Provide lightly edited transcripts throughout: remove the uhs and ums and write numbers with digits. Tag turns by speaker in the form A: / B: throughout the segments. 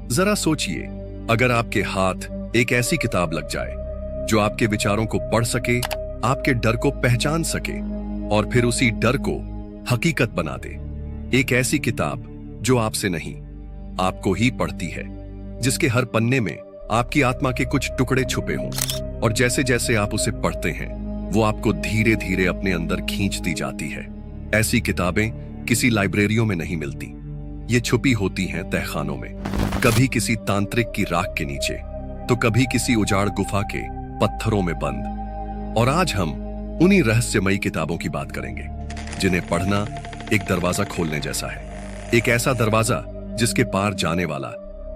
A: जरा सोचिए, अगर आपके हाथ एक ऐसी किताब लग जाए जो आपके विचारों को पढ़ सके, आपके डर को पहचान सके और फिर उसी डर को हकीकत बना दे। एक ऐसी किताब जो आपसे नहीं, आपको ही पढ़ती है, जिसके हर पन्ने में आपकी आत्मा के कुछ टुकड़े छुपे हों और जैसे जैसे आप उसे पढ़ते हैं वो आपको धीरे धीरे अपने अंदर खींचती जाती है। ऐसी किताबें किसी लाइब्रेरियों में नहीं मिलती, ये छुपी होती हैं तहखानों में, कभी किसी तांत्रिक की राख के नीचे तो कभी किसी उजाड़ गुफा के पत्थरों में बंद। और आज हम उन्हीं रहस्यमयी किताबों की बात करेंगे जिन्हें पढ़ना एक दरवाजा खोलने जैसा है, एक ऐसा दरवाजा जिसके पार जाने वाला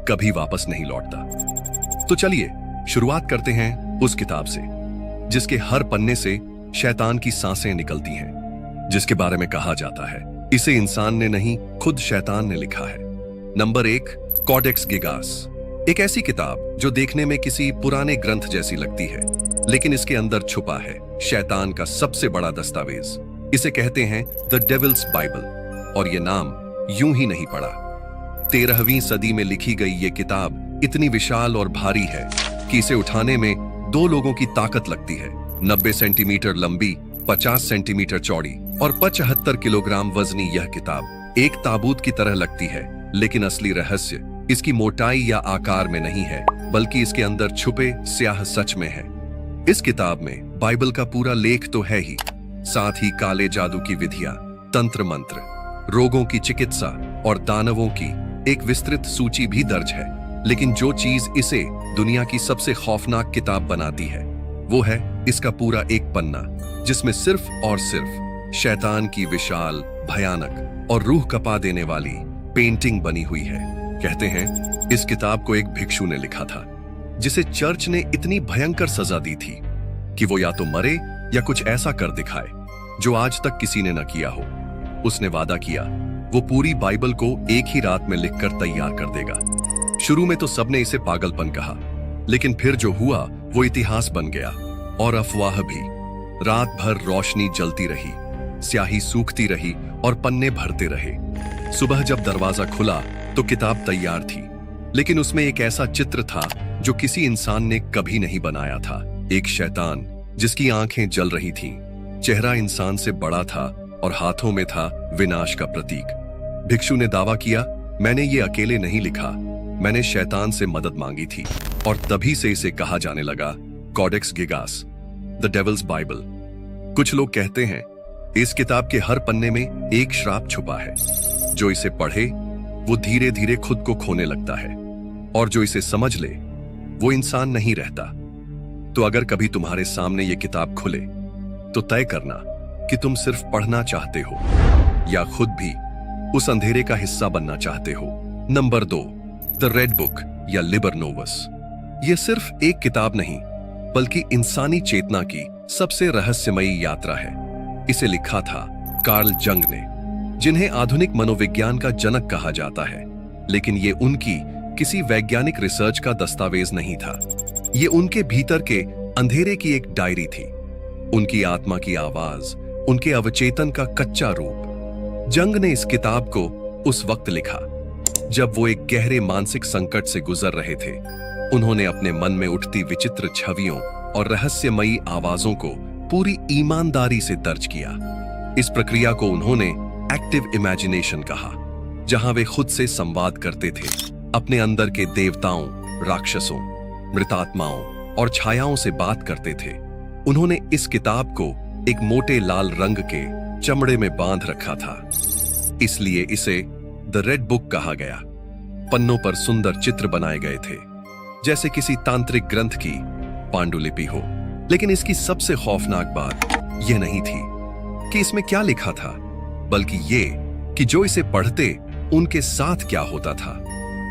A: कभी वापस नहीं लौटता। तो चलिए शुरुआत करते हैं उस किताब से जिसके हर पन्ने से शैतान की सांसें निकलती हैं, जिसके बारे में कहा जाता है इसे इंसान ने नहीं, खुद शैतान ने लिखा है। Number 1, Codex गिगास। एक ऐसी किताब जो देखने में किसी पुराने ग्रंथ जैसी लगती है, लेकिन इसके अंदर छुपा है शैतान का सबसे बड़ा दस्तावेज। इसे कहते हैं द डेविल्स बाइबल, और ये नाम यूं ही नहीं पड़ा। 13वीं सदी में लिखी गई ये किताब इतनी विशाल और भारी है कि इसे उठाने में 2 लोगों की ताकत लगती है। 90 सेंटीमीटर लंबी, 50 सेंटीमीटर चौड़ी और 75 किलोग्राम वजनी यह किताब एक ताबूत की तरह लगती है, लेकिन असली रहस्य इसकी मोटाई या आकार में नहीं है, बल्कि इसके अंदर छुपे स्याह सच में है। इस किताब में बाइबल का पूरा लेख तो है ही, साथ ही काले जादू की विधियां, तंत्र मंत्र, रोगों की चिकित्सा और दानवों की एक विस्तृत सूची भी दर्ज है। लेकिन जो चीज इसे दुनिया की सबसे खौफनाक किताब बनाती है वो है इसका पूरा एक पन्ना, जिसमें सिर्फ और सिर्फ शैतान की विशाल, भयानक और रूह कपा देने वाली पेंटिंग बनी हुई है। कहते हैं इस किताब को एक भिक्षु ने लिखा था, जिसे चर्च ने इतनी भयंकर सजा दी थी कि वो या तो मरे या कुछ ऐसा कर दिखाए जो आज तक किसी ने न किया हो। उसने वादा किया वो पूरी बाइबल को एक ही रात में लिखकर तैयार कर देगा। शुरू में तो सबने इसे पागलपन कहा, लेकिन फिर जो हुआ वो इतिहास बन गया, और अफवाह भी। रात भर रोशनी जलती रही, स्याही सूखती रही और पन्ने भरते रहे। सुबह जब दरवाजा खुला तो किताब तैयार थी, लेकिन उसमें एक ऐसा चित्र था जो किसी इंसान ने कभी नहीं बनाया था। एक शैतान जिसकी आंखें जल रही थीं, चेहरा इंसान से बड़ा था और हाथों में था विनाश का प्रतीक। भिक्षु ने दावा किया, मैंने ये अकेले नहीं लिखा, मैंने शैतान से मदद मांगी थी। और तभी से इसे कहा जाने लगा Codex Gigas, the devil's Bible. कुछ लोग कहते हैं इस किताब के हर पन्ने में एक श्राप छुपा है। जो इसे पढ़े वो धीरे धीरे खुद को खोने लगता है, और जो इसे समझ ले वो इंसान नहीं रहता। तो अगर कभी तुम्हारे सामने ये किताब खुले तो तय करना कि तुम सिर्फ पढ़ना चाहते हो या खुद भी उस अंधेरे का हिस्सा बनना चाहते हो। नंबर 2, द रेड बुक या लिबर नोवस। यह सिर्फ एक किताब नहीं, बल्कि इंसानी चेतना की सबसे रहस्यमयी यात्रा है। इसे लिखा था कार्ल जंग ने, जिन्हें आधुनिक मनोविज्ञान का जनक कहा जाता है। लेकिन ये उनकी किसी वैज्ञानिक रिसर्च का दस्तावेज नहीं था, ये उनके भीतर के अंधेरे की एक डायरी थी, उनकी आत्मा की आवाज, उनके अवचेतन का कच्चा रूप। जंग ने इस किताब को उस वक्त लिखा जब वो एक गहरे मानसिक संकट से गुजर रहे थे। उन्होंने अपने मन में उठती विचित्र छवियों और रहस्यमयी आवाजों को पूरी ईमानदारी से दर्ज किया। इस प्रक्रिया को उन्होंने एक्टिव इमेजिनेशन कहा, जहां वे खुद से संवाद करते थे, अपने अंदर के देवताओं, राक्षसों, मृतात्माओं और छायाओं से बात करते थे। उन्होंने इस किताब को एक मोटे लाल रंग के चमड़े में बांध रखा था, इसलिए इसे द रेड बुक कहा गया। पन्नों पर सुंदर चित्र बनाए गए थे, जैसे किसी तांत्रिक ग्रंथ की पांडुलिपि हो। लेकिन इसकी सबसे खौफनाक बात यह नहीं थी कि इसमें क्या लिखा था, बल्कि ये कि जो इसे पढ़ते उनके साथ क्या होता था।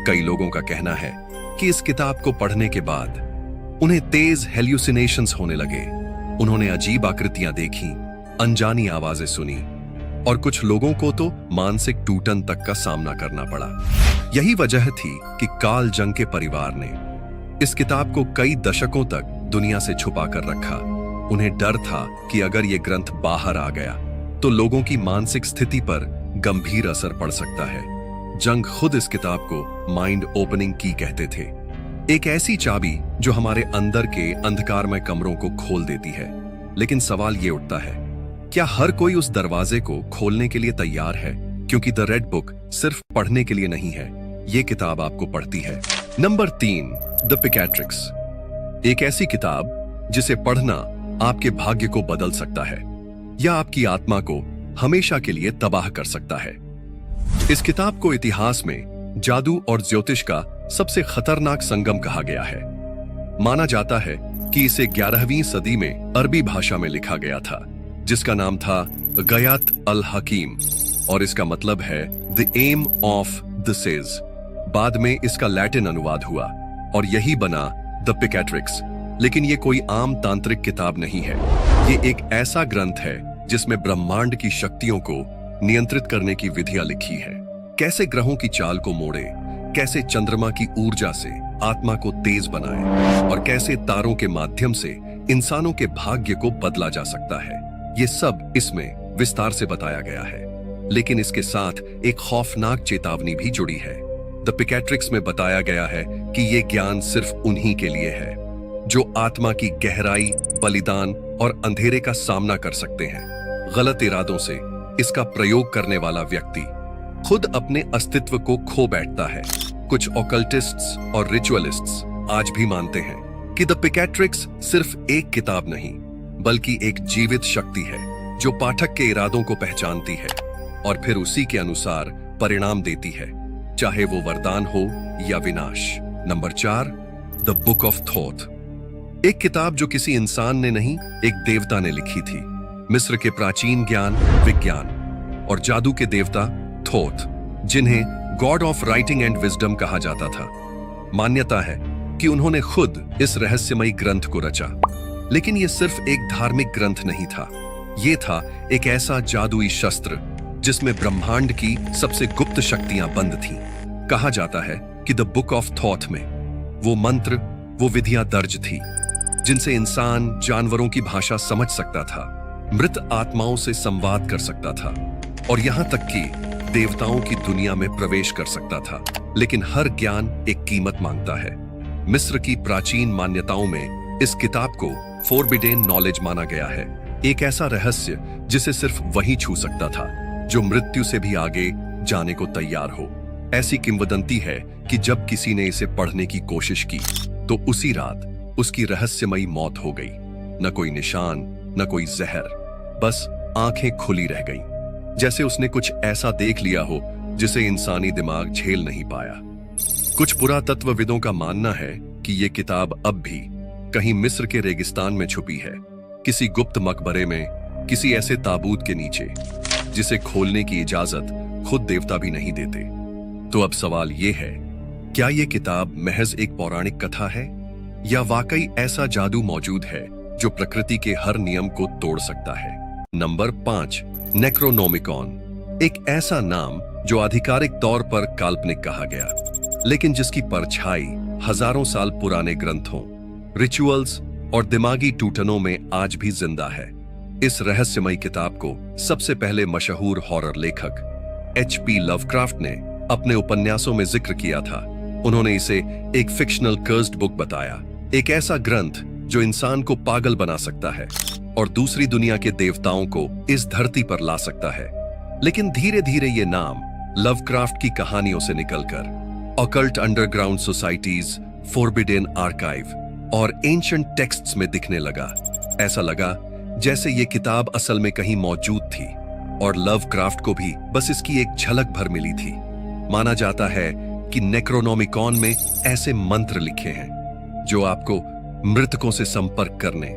A: कई लोगों का कहना है कि इस किताब को पढ़ने के बाद उन्हें तेज हेल्यूसिनेशंस होने लगे। उन्होंने अजीब आकृतियां देखी, अनजानी आवाजें सुनी, और कुछ लोगों को तो मानसिक टूटन तक का सामना करना पड़ा। यही वजह थी कि कार्ल जंग के परिवार ने इस किताब को कई दशकों तक दुनिया से छुपा कर रखा। उन्हें डर था कि अगर ये ग्रंथ बाहर आ गया तो लोगों की मानसिक स्थिति पर गंभीर असर पड़ सकता है। जंग खुद इस किताब को माइंड ओपनिंग की कहते थे। एक ऐसी चाबी जो हमारे अंदर के अंधकारमय कमरों को खोल देती है। लेकिन सवाल ये उठता है, क्या हर कोई उस दरवाजे को खोलने के लिए तैयार है? क्योंकि द रेड बुक सिर्फ पढ़ने के लिए नहीं है, ये किताब आपको पढ़ती है। Number 3, the Picatrix. एक ऐसी किताब जिसे पढ़ना आपके भाग्य को बदल सकता है या आपकी आत्मा को हमेशा के लिए तबाह कर सकता है। इस किताब को इतिहास में जादू और ज्योतिष का सबसे खतरनाक संगम कहा गया है। माना जाता है कि इसे 11वीं सदी में अरबी भाषा में लिखा गया था, जिसका नाम था गयात अल हकीम, और इसका मतलब है the aim of the sage. बाद में इसका लैटिन अनुवाद हुआ और यही बना द पिकैट्रिक्स। लेकिन ये कोई आम तांत्रिक किताब नहीं है। ये एक ऐसा ग्रंथ है जिसमें ब्रह्मांड की शक्तियों को नियंत्रित करने की विधियां लिखी है। कैसे ग्रहों की चाल को मोड़े, कैसे चंद्रमा की ऊर्जा से आत्मा को तेज बनाए, और कैसे तारों के माध्यम से इंसानों के भाग्य को बदला जा सकता है, ये सब इसमें विस्तार से बताया गया है। लेकिन इसके साथ एक खौफनाक चेतावनी भी जुड़ी है। द पिकैट्रिक्स में बताया गया है कि ये ज्ञान सिर्फ उन्हीं के लिए है जो आत्मा की गहराई, बलिदान और अंधेरे का सामना कर सकते हैं। गलत इरादों से इसका प्रयोग करने वाला व्यक्ति खुद अपने अस्तित्व को खो बैठता है। कुछ ऑकल्टिस्ट्स और रिचुअलिस्ट्स आज भी मानते हैं कि द पिकैट्रिक्स सिर्फ एक किताब नहीं, बल्कि एक जीवित शक्ति है जो पाठक के इरादों को पहचानती है और फिर उसी के अनुसार परिणाम देती है, चाहे वो वरदान हो या विनाश। Number 4, the book of thought. एक किताब जो किसी इंसान ने नहीं, एक देवता ने लिखी थी। मिस्र के प्राचीन ज्ञान, विज्ञान और जादू के देवता थॉट, जिन्हें God of writing and wisdom कहा जाता था। मान्यता है कि उन्होंने खुद इस रहस्यमयी ग्रंथ को रचा। लेकिन यह सिर्फ एक धार्मिक ग्रंथ नहीं था, यह था एक ऐसा जादुई शस्त्र जिसमें ब्रह्मांड की सबसे गुप्त शक्तियां बंद थीं। कहा जाता है कि द बुक ऑफ थॉट में वो मंत्र, वो विधियां दर्ज थी जिनसे इंसान जानवरों की भाषा समझ सकता था, मृत आत्माओं से संवाद कर सकता था और यहां तक कि देवताओं की दुनिया में प्रवेश कर सकता था। लेकिन हर ज्ञान एक कीमत मांगता है। मिस्र की प्राचीन मान्यताओं में इस किताब को फोरबिडेन नॉलेज माना गया है, एक ऐसा रहस्य जिसे सिर्फ वही छू सकता था जो मृत्यु से भी आगे जाने को तैयार हो। ऐसी किंवदंती है कि जब किसी ने इसे पढ़ने की कोशिश की तो उसी रात उसकी रहस्यमयी मौत हो गई। न कोई निशान, न कोई जहर, बस आंखें खुली रह गईं, जैसे उसने कुछ ऐसा देख लिया हो जिसे इंसानी दिमाग झेल नहीं पाया। कुछ पुरातत्वविदों का मानना है कि यह किताब अब भी कहीं मिस्र के रेगिस्तान में छुपी है, किसी गुप्त मकबरे में, किसी ऐसे ताबूत के नीचे जिसे खोलने की इजाजत खुद देवता भी नहीं देते। तो अब सवाल यह है, क्या यह किताब महज एक पौराणिक कथा है या वाकई ऐसा जादू मौजूद है जो प्रकृति के हर नियम को तोड़ सकता है? नंबर 5, नेक्रोनोमिकॉन। एक ऐसा नाम जो आधिकारिक तौर पर काल्पनिक कहा गया, लेकिन जिसकी परछाई हजारों साल पुराने ग्रंथों, रिचुअल्स और दिमागी टूटनों में आज भी जिंदा है। इस रहस्यमयी किताब को सबसे पहले मशहूर हॉरर लेखक H.P. लवक्राफ्ट ने अपने उपन्यासों में जिक्र किया था। उन्होंने इसे एक फिक्शनल कर्स्ड बुक बताया, एक ऐसा ग्रंथ जो इंसान को पागल बना सकता है और दूसरी दुनिया के देवताओं को इस धरती पर ला सकता है। लेकिन धीरे धीरे ये नाम लवक्राफ्ट की कहानियों से निकलकर occult underground societies, forbidden archive और एंशिएंट टेक्स्ट्स में दिखने लगा। ऐसा लगा जैसे ये किताब असल में कहीं मौजूद थी और लवक्राफ्ट को भी बस इसकी एक झलक भर मिली थी। माना जाता है कि नेक्रोनोमिकॉन में ऐसे मंत्र लिखे हैं जो आपको मृतकों से संपर्क करने,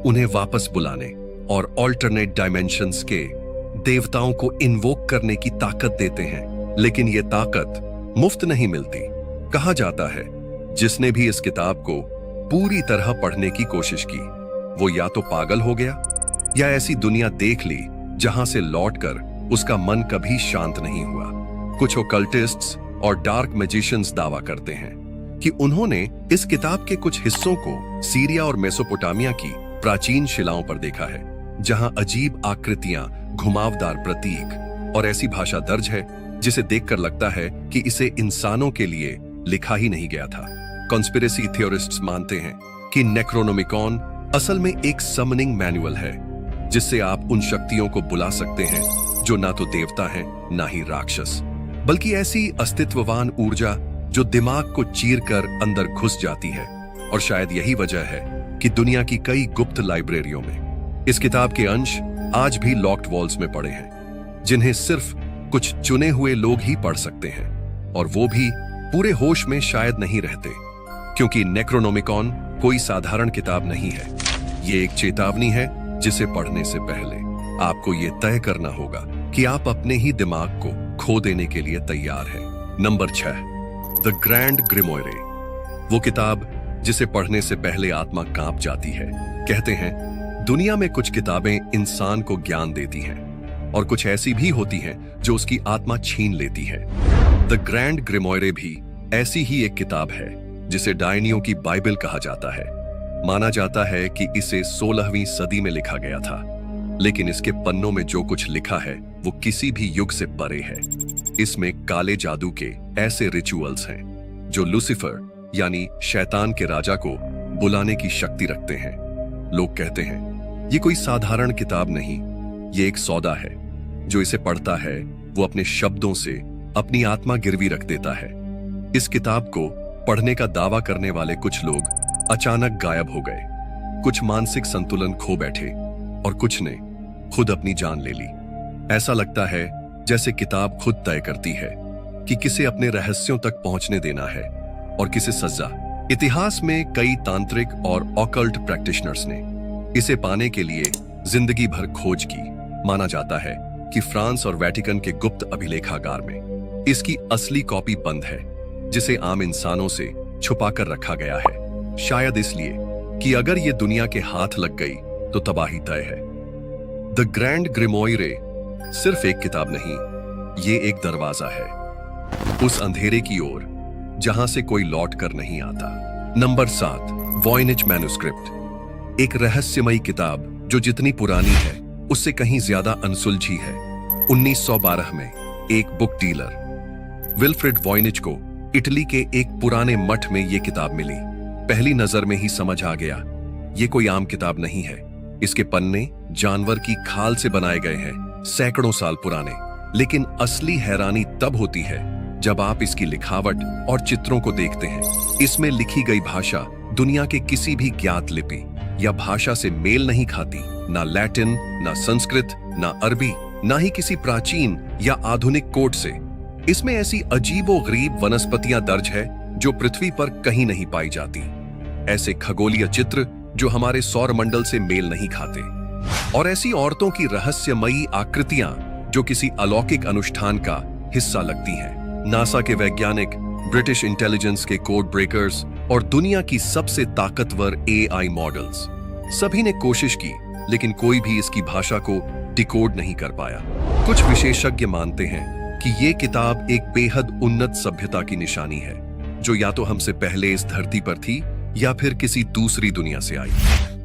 A: उन्हें वापस बुलाने और ऑल्टरनेट डायमेंशंस के देवताओं को इन्वोक करने की ताकत देते हैं। लेकिन यह ताकत मुफ्त नहीं मिलती। कहा जाता है जिसने भी इस किताब को पूरी तरह पढ़ने की कोशिश की वो या तो पागल हो गया या ऐसी दुनिया देख ली जहां से लौटकर उसका मन कभी शांत नहीं हुआ। कुछ ओकल्टिस्ट्स और डार्क मैजिशियंस दावा करते हैं कि उन्होंने इस किताब के कुछ हिस्सों को सीरिया और मेसोपोटामिया की प्राचीन शिलाओं पर देखा है, जहां अजीब आकृतियां, घुमावदार प्रतीक और ऐसी भाषा दर्ज है जिसे देखकर लगता है कि इसे इंसानों के लिए लिखा ही नहीं गया था। कॉन्स्पिरेसी थ्योरिस्ट्स मानते हैं कि नेक्रोनोमिकॉन असल में एक समनिंग मैनुअल है, जिससे आप उन शक्तियों को बुला सकते हैं जो ना तो देवता हैं ना ही राक्षस, बल्कि ऐसी अस्तित्ववान ऊर्जा जो दिमाग को चीरकर अंदर घुस जाती है। और शायद यही वजह है कि दुनिया की कई गुप्त लाइब्रेरियों में इस किताब के अंश आज भी लॉक्ड वॉल्स में पड़े हैं, जिन्हें सिर्फ कुछ चुने हुए लोग ही पढ़ सकते हैं, और वो भी पूरे होश में शायद नहीं रहते, क्योंकि नेक्रोनोमिकॉन कोई साधारण किताब नहीं है। ये एक चेतावनी है जिसे पढ़ने से पहले आपको ये तय करना होगा कि आप अपने ही दिमाग को खो देने के लिए तैयार हैं। Number 6, the grand grimoire. वो किताब जिसे पढ़ने से पहले आत्मा कांप जाती है। कहते हैं दुनिया में कुछ किताबें इंसान को ज्ञान देती हैं और कुछ ऐसी भी होती हैं जो उसकी आत्मा छीन लेती है। द ग्रैंड ग्रिमोयरे भी ऐसी ही एक किताब है जिसे डायनियों की बाइबल कहा जाता है। माना जाता है कि इसे 16वीं सदी में लिखा गया था, लेकिन इसके पन्नों में जो कुछ लिखा है वो किसी भी युग से परे है। इसमें काले जादू के ऐसे रिचुअल्स हैं जो लूसीफर यानी शैतान के राजा को बुलाने की शक्ति रखते हैं। लोग कहते हैं ये कोई साधारण किताब नहीं, ये एक सौदा है। जो इसे पढ़ता है वो अपने शब्दों से अपनी आत्मा गिरवी रख देता है। इस किताब को पढ़ने का दावा करने वाले कुछ लोग अचानक गायब हो गए, कुछ मानसिक संतुलन खो बैठे और कुछ ने खुद अपनी जान ले ली। ऐसा लगता है जैसे किताब खुद तय करती है कि किसे अपने रहस्यों तक पहुंचने देना है और किसे सजा। इतिहास में कई तांत्रिक और ऑकल्ट प्रैक्टिशनर्स ने इसे पाने के लिए जिंदगी भर खोज की। माना जाता है कि फ्रांस और वेटिकन के गुप्त अभिलेखागार में इसकी असली कॉपी बंद है, जिसे आम इंसानों से छुपाकर रखा गया है, शायद इसलिए कि अगर ये दुनिया के हाथ लग गई तो तबाही तय है। द ग्रैंड ग्रिमोयरे सिर्फ एक किताब नहीं, ये एक दरवाजा है उस अंधेरे की ओर जहां से कोई लौट कर नहीं आता। Number 7, Voynich manuscript. एक रहस्यमयी किताब जो जितनी पुरानी है उससे कहीं ज्यादा अनसुलझी है। 1912 में एक बुक डीलर विल्फ्रेड वॉयनिच को इटली के एक पुराने मठ में यह किताब मिली। पहली नजर में ही समझ आ गया ये कोई आम किताब नहीं है। इसके पन्ने जानवर की खाल से बनाए गए हैं, सैकड़ों साल पुराने। लेकिन असली हैरानी तब होती है जब आप इसकी लिखावट और चित्रों को देखते हैं। इसमें लिखी गई भाषा दुनिया के किसी भी ज्ञात लिपि या भाषा से मेल नहीं खाती। ना लैटिन, ना संस्कृत, ना अरबी, ना ही किसी प्राचीन या आधुनिक कोड से। इसमें ऐसी अजीबोगरीब वनस्पतियां दर्ज है जो पृथ्वी पर कहीं नहीं पाई जाती। ऐसे खगोलीय चित्र जो हमारे सौर मंडल से मेल नहीं खाते, और ऐसी औरतों की रहस्यमयी आकृतियां जो किसी अलौकिक अनुष्ठान का हिस्सा लगती हैं। नासा के वैज्ञानिक, ब्रिटिश इंटेलिजेंस के कोड ब्रेकर्स और दुनिया की सबसे ताकतवर AI मॉडल्स, सभी ने कोशिश की, लेकिन कोई भी इसकी भाषा को डिकोड नहीं कर पाया। कुछ विशेषज्ञ मानते हैं कि ये किताब एक बेहद उन्नत सभ्यता की निशानी है, जो या तो हमसे पहले इस धरती पर थी या फिर किसी दूसरी दुनिया से आई।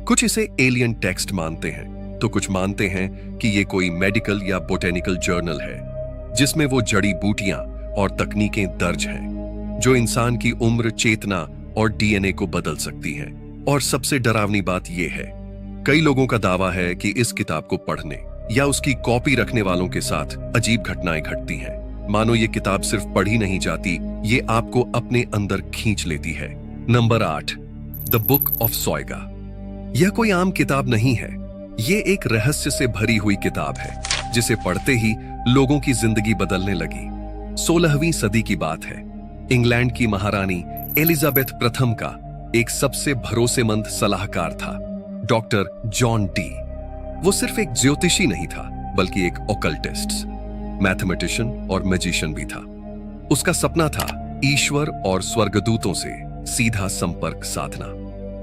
A: कुछ इसे एलियन टेक्स्ट मानते हैं, तो कुछ मानते हैं कि ये कोई मेडिकल या बोटेनिकल जर्नल है, जिसमें वो जड़ी बूटियां और तकनीकें दर्ज हैं जो इंसान की उम्र, चेतना और DNA को बदल सकती हैं। और सबसे डरावनी बात यह है, कई लोगों का दावा है कि इस किताब को पढ़ने या उसकी कॉपी रखने वालों के साथ अजीब घटनाएं घटती हैं। मानो ये किताब सिर्फ पढ़ी नहीं जाती, ये आपको अपने अंदर खींच लेती है। Number 8, the book of Soyga. यह कोई आम किताब नहीं है, ये एक रहस्य से भरी हुई किताब है जिसे पढ़ते ही लोगों की जिंदगी बदलने लगी। 16वीं सदी की बात है। इंग्लैंड की महारानी एलिजाबेथ प्रथम का एक सबसे भरोसेमंद सलाहकार था, डॉक्टर जॉन डी। वो सिर्फ एक ज्योतिषी नहीं था, बल्कि एक ओकल्टिस्ट, मैथमेटिशियन और मैजिशियन भी था। उसका सपना था ईश्वर और स्वर्गदूतों से सीधा संपर्क साधना,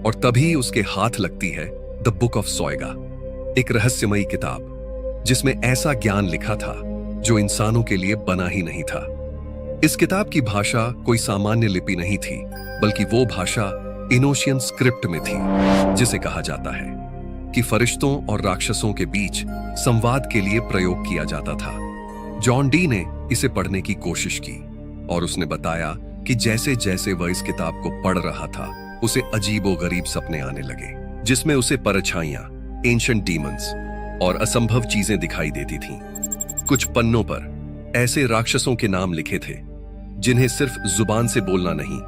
A: और तभी उसके हाथ लगती है द बुक ऑफ सोएगा, एक रहस्यमयी किताब जिसमें ऐसा ज्ञान लिखा था जो इंसानों के लिए बना ही नहीं था। इस किताब की भाषा कोई सामान्य लिपि नहीं थी, बल्कि वो भाषा इनोशियन स्क्रिप्ट में थी, जिसे कहा जाता है कि फरिश्तों और राक्षसों के बीच संवाद के लिए प्रयोग किया जाता था। जॉन डी ने इसे पढ़ने की कोशिश की और उसने बताया कि जैसे जैसे वह इस किताब को पढ़ रहा था उसे अजीबोगरीब सपने आने लगे, जिसमें उसे परछाइयां, एंशिएंट डीमंस और असंभव चीजें दिखाई देती थीं। कुछ पन्नों पर ऐसे राक्षसों के नाम लिखे थे जिन्हें सिर्फ जुबान से बोलना नहीं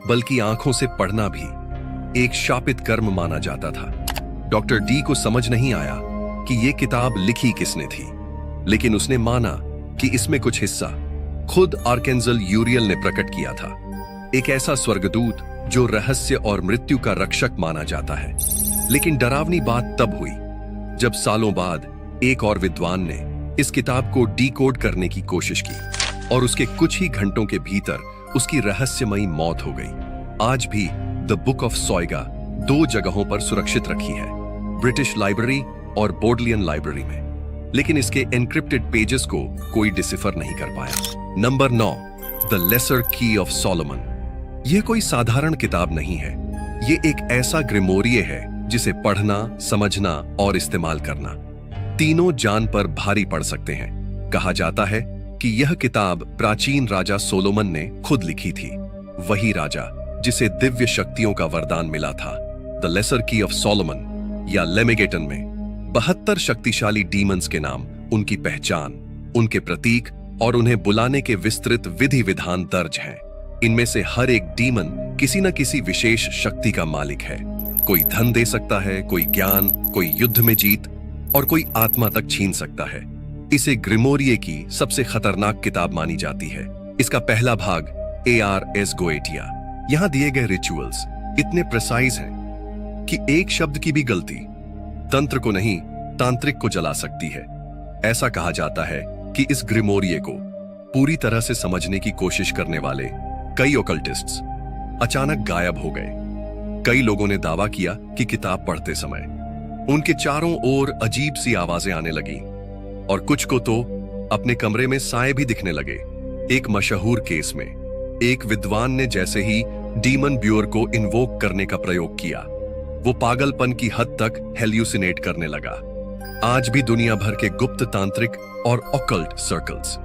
A: बल्कि आंखों से पढ़ना भी एक शापित कर्म माना जाता था। डॉक्टर डी को समझ नहीं आया कि यह किताब लिखी किसने थी, लेकिन उसने माना कि इसमें कुछ हिस्सा खुद आर्केंजल यूरियल ने प्रकट किया था, एक ऐसा स्वर्गदूत जो रहस्य और मृत्यु का रक्षक माना जाता है। लेकिन डरावनी बात तब हुई जब सालों बाद एक और विद्वान ने इस किताब को डीकोड करने की कोशिश की और उसके कुछ ही घंटों के भीतर उसकी रहस्यमयी मौत हो गई। आज भी द बुक ऑफ सॉयगा 2 जगहों पर सुरक्षित रखी है, ब्रिटिश लाइब्रेरी और बोडलियन लाइब्रेरी में, लेकिन इसके एन्क्रिप्टेड पेजेस को कोई डिसिफर नहीं कर पाया। नंबर 9, द लेसर की ऑफ सोलोमन। यह कोई साधारण किताब नहीं है, ये एक ऐसा ग्रिमोरिये है जिसे पढ़ना, समझना और इस्तेमाल करना तीनों जान पर भारी पड़ सकते हैं। कहा जाता है कि यह किताब प्राचीन राजा सोलोमन ने खुद लिखी थी, वही राजा जिसे दिव्य शक्तियों का वरदान मिला था। द लेसर की ऑफ सोलोमन या लेमेगेटन में 72 शक्तिशाली डीमंस के नाम, उनकी पहचान, उनके प्रतीक और उन्हें बुलाने के विस्तृत विधि विधान दर्ज हैं। इनमें से हर एक डीमन किसी न किसी विशेष शक्ति का मालिक है। कोई धन दे सकता है, कोई ज्ञान, कोई युद्ध में जीत और कोई आत्मा तक छीन सकता है। इसे ग्रिमोरिये की सबसे खतरनाक किताब मानी जाती है। इसका पहला भाग ARS गोएटिया। यहां दिए गए रिचुअल्स इतने प्रिसाइज हैं कि एक शब्द की भी गलती तंत्र को नहीं, तांत्रिक को जला सकती है। ऐसा कहा जाता है कि इस ग्रिमोरिये को पूरी तरह से समझने की कोशिश करने वाले कई ओकल्टिस्ट्स अचानक गायब हो गए। कई लोगों ने दावा किया कि किताब पढ़ते समय उनके चारों ओर अजीब सी आवाजें आने लगी और कुछ को तो अपने कमरे में साए भी दिखने लगे। एक मशहूर केस में एक विद्वान ने जैसे ही डीमन ब्यूअर को इन्वोक करने का प्रयोग किया, वो पागलपन की हद तक हेल्यूसिनेट करने लगा। आज भी दुनिया भर के गुप्त तांत्रिक और ऑकल्ट सर्कल्स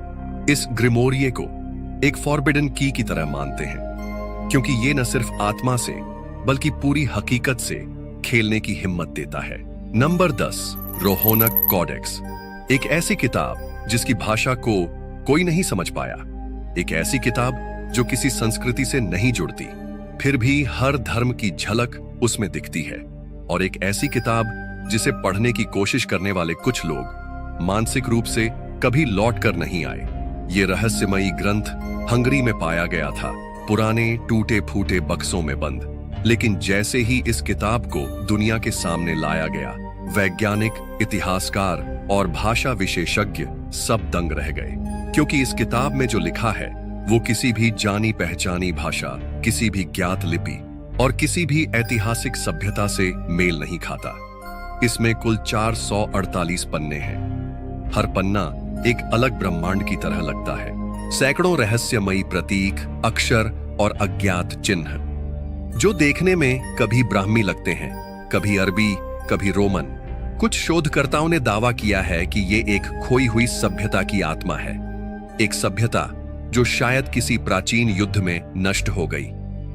A: इस ग्रिमोरिये को एक फॉरबिडन की की तरह मानते हैं, क्योंकि ये न सिर्फ आत्मा से बल्कि पूरी हकीकत से खेलने की हिम्मत देता है। Number 10, Rohonc codex. एक ऐसी किताब जिसकी भाषा को कोई नहीं समझ पाया, एक ऐसी किताब जो किसी संस्कृति से नहीं जुड़ती, फिर भी हर धर्म की झलक उसमें दिखती है, और एक ऐसी किताब जिसे पढ़ने की कोशिश करने वाले कुछ लोग मानसिक रूप से कभी लौट कर नहीं आए। ये रहस्यमयी ग्रंथ हंगरी में पाया गया था, पुराने टूटे फूटे बक्सों में बंद। लेकिन जैसे ही इस किताब को दुनिया के सामने लाया गया, वैज्ञानिक, इतिहासकार और भाषा विशेषज्ञ सब दंग रह गए, क्योंकि इस किताब में जो लिखा है वो किसी भी जानी पहचानी भाषा, किसी भी ज्ञात लिपि और किसी भी ऐतिहासिक सभ्यता से मेल नहीं खाता। इसमें कुल 448 पन्ने हैं। हर पन्ना एक अलग ब्रह्मांड की तरह लगता है। सैकड़ों रहस्यमयी प्रतीक, अक्षर और अज्ञात चिन्ह जो देखने में कभी ब्राह्मी लगते हैं, कभी अरबी, कभी रोमन। कुछ शोधकर्ताओं ने दावा किया है कि ये एक खोई हुई सभ्यता की आत्मा है, एक सभ्यता जो शायद किसी प्राचीन युद्ध में नष्ट हो गई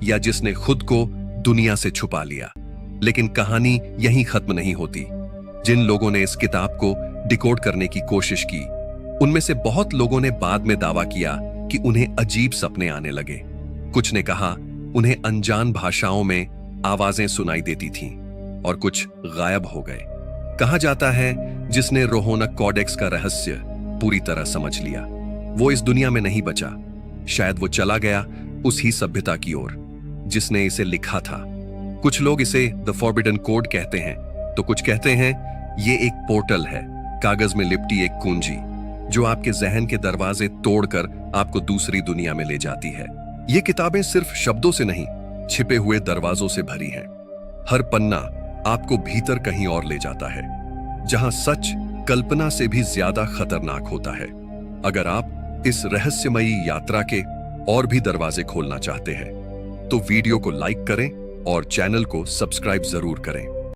A: या जिसने खुद को दुनिया से छुपा लिया। लेकिन कहानी यहीं खत्म नहीं होती। जिन लोगों ने इस किताब को डिकोड करने की कोशिश की, उनमें से बहुत लोगों ने बाद में दावा किया कि उन्हें अजीब सपने आने लगे। कुछ ने कहा उन्हें अनजान भाषाओं में आवाजें सुनाई देती थीं और कुछ गायब हो गए। कहा जाता है जिसने रोहोनक कॉडेक्स का रहस्य पूरी तरह समझ लिया, वो इस दुनिया में नहीं बचा। शायद वो चला गया उस ही सभ्यता की ओर जिसने इसे लिखा था। कुछ लोग इसे द फॉरबिडन कोड कहते हैं, तो कुछ कहते हैं ये एक पोर्टल है, कागज में लिपटी एक कुंजी जो आपके जहन के दरवाजे तोड़कर आपको दूसरी दुनिया में ले जाती है। ये किताबें सिर्फ शब्दों से नहीं, छिपे हुए दरवाजों से भरी हैं। हर पन्ना आपको भीतर कहीं और ले जाता है, जहां सच कल्पना से भी ज्यादा खतरनाक होता है। अगर आप इस रहस्यमयी यात्रा के और भी दरवाजे खोलना चाहते हैं, तो वीडियो को लाइक करें और चैनल को सब्सक्राइब जरूर करें।